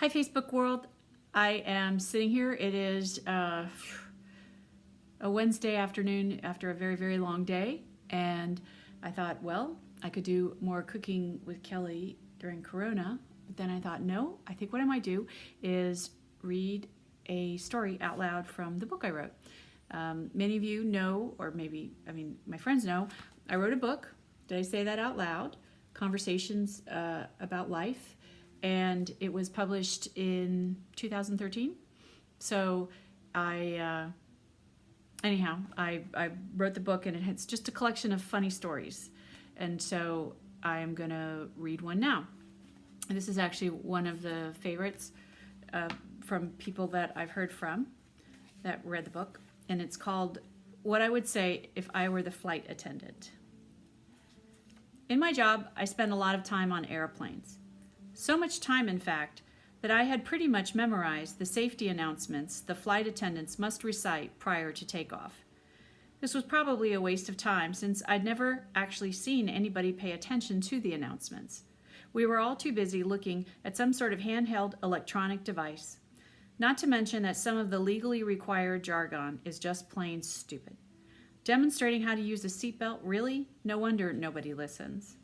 Hi, Facebook world. I am sitting here. It is a Wednesday afternoon after a very, very long day. And I thought, well, I could do more cooking with Kelly during Corona. But then I thought, no, I think what I might do is read a story out loud from the book I wrote. Many of you know, or maybe, my friends know, I wrote a book. Did I say that out loud? Conversations about life. And it was published in 2013. So I wrote the book, and it's just a collection of funny stories. And so I am going to read one now. And this is actually one of the favorites from people that I've heard from that read the book. And it's called What I Would Say If I Were the Flight Attendant. In my job, I spend a lot of time on airplanes. So much time, in fact, that I had pretty much memorized the safety announcements the flight attendants must recite prior to takeoff. This was probably a waste of time since I'd never actually seen anybody pay attention to the announcements. We were all too busy looking at some sort of handheld electronic device. Not to mention that some of the legally required jargon is just plain stupid. Demonstrating how to use a seatbelt, really? No wonder nobody listens.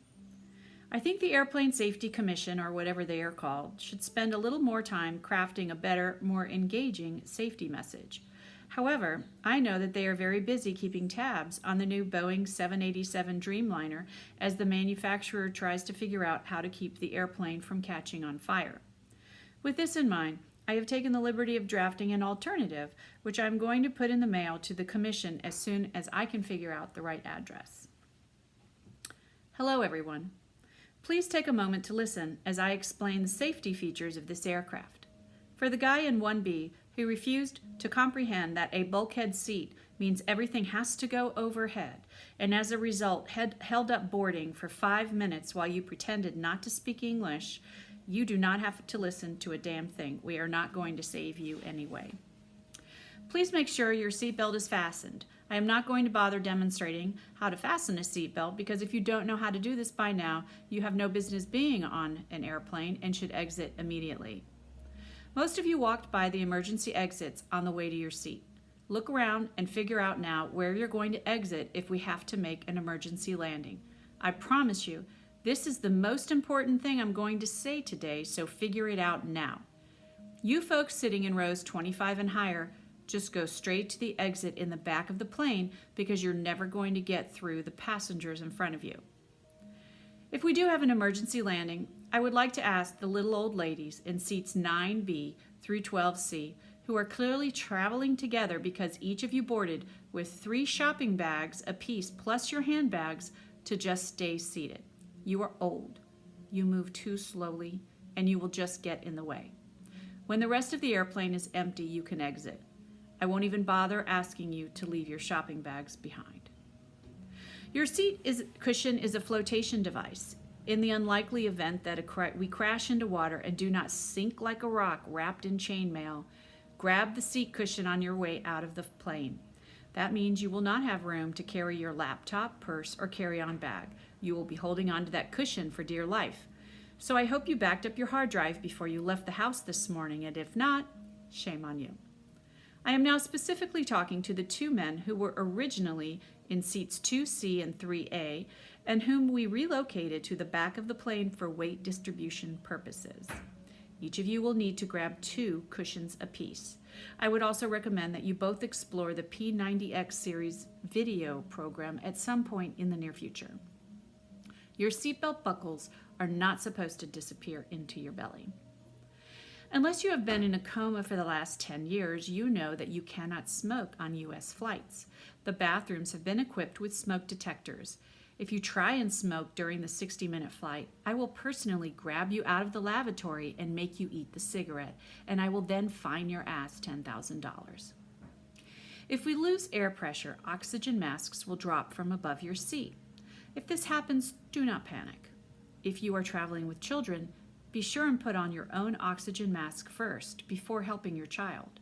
I think the Airplane Safety Commission, or whatever they are called, should spend a little more time crafting a better, more engaging safety message. However, I know that they are very busy keeping tabs on the new Boeing 787 Dreamliner as the manufacturer tries to figure out how to keep the airplane from catching on fire. With this in mind, I have taken the liberty of drafting an alternative, which I am going to put in the mail to the Commission as soon as I can figure out the right address. Hello, everyone. Please take a moment to listen as I explain the safety features of this aircraft. For the guy in 1B who refused to comprehend that a bulkhead seat means everything has to go overhead, and as a result held up boarding for 5 minutes while you pretended not to speak English, you do not have to listen to a damn thing. We are not going to save you anyway. Please make sure your seatbelt is fastened. I am not going to bother demonstrating how to fasten a seatbelt because if you don't know how to do this by now, you have no business being on an airplane and should exit immediately. Most of you walked by the emergency exits on the way to your seat. Look around and figure out now where you're going to exit if we have to make an emergency landing. I promise you, this is the most important thing I'm going to say today, so figure it out now. You folks sitting in rows 25 and higher, just go straight to the exit in the back of the plane because you're never going to get through the passengers in front of you. If we do have an emergency landing, I would like to ask the little old ladies in seats 9B through 12C, who are clearly traveling together because each of you boarded with 3 shopping bags apiece plus your handbags, to just stay seated. You are old, you move too slowly, and you will just get in the way. When the rest of the airplane is empty, you can exit. I won't even bother asking you to leave your shopping bags behind. Your seat cushion is a flotation device. In the unlikely event that we crash into water and do not sink like a rock wrapped in chainmail, grab the seat cushion on your way out of the plane. That means you will not have room to carry your laptop, purse, or carry-on bag. You will be holding on to that cushion for dear life. So I hope you backed up your hard drive before you left the house this morning, and if not, shame on you. I am now specifically talking to the 2 men who were originally in seats 2C and 3A and whom we relocated to the back of the plane for weight distribution purposes. Each of you will need to grab 2 cushions apiece. I would also recommend that you both explore the P90X series video program at some point in the near future. Your seatbelt buckles are not supposed to disappear into your belly. Unless you have been in a coma for the last 10 years, you know that you cannot smoke on U.S. flights. The bathrooms have been equipped with smoke detectors. If you try and smoke during the 60-minute flight, I will personally grab you out of the lavatory and make you eat the cigarette, and I will then fine your ass $10,000. If we lose air pressure, oxygen masks will drop from above your seat. If this happens, do not panic. If you are traveling with children, be sure and put on your own oxygen mask first before helping your child.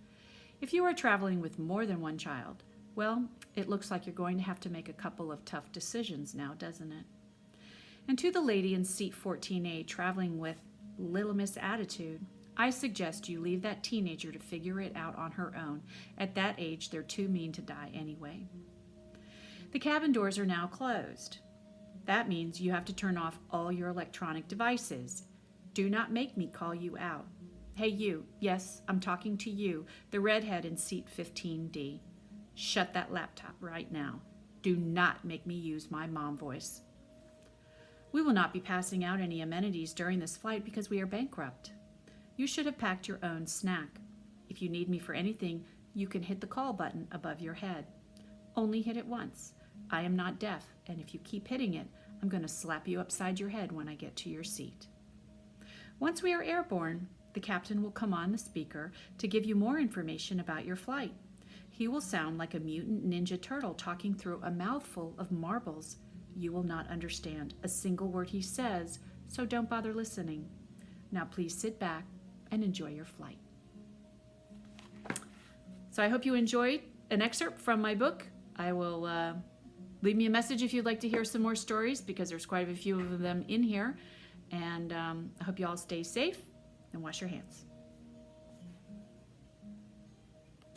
If you are traveling with more than one child, well, it looks like you're going to have to make a couple of tough decisions now, doesn't it? And to the lady in seat 14A traveling with Little Miss Attitude, I suggest you leave that teenager to figure it out on her own. At that age, they're too mean to die anyway. The cabin doors are now closed. That means you have to turn off all your electronic devices. Do not make me call you out. Hey you, yes, I'm talking to you, the redhead in seat 15D. Shut that laptop right now. Do not make me use my mom voice. We will not be passing out any amenities during this flight because we are bankrupt. You should have packed your own snack. If you need me for anything, you can hit the call button above your head. Only hit it once. I am not deaf, and if you keep hitting it, I'm going to slap you upside your head when I get to your seat. Once we are airborne, the captain will come on the speaker to give you more information about your flight. He will sound like a mutant ninja turtle talking through a mouthful of marbles. You will not understand a single word he says, so don't bother listening. Now please sit back and enjoy your flight. So I hope you enjoyed an excerpt from my book. I will leave me a message if you'd like to hear some more stories, because there's quite a few of them in here. And I hope you all stay safe and wash your hands.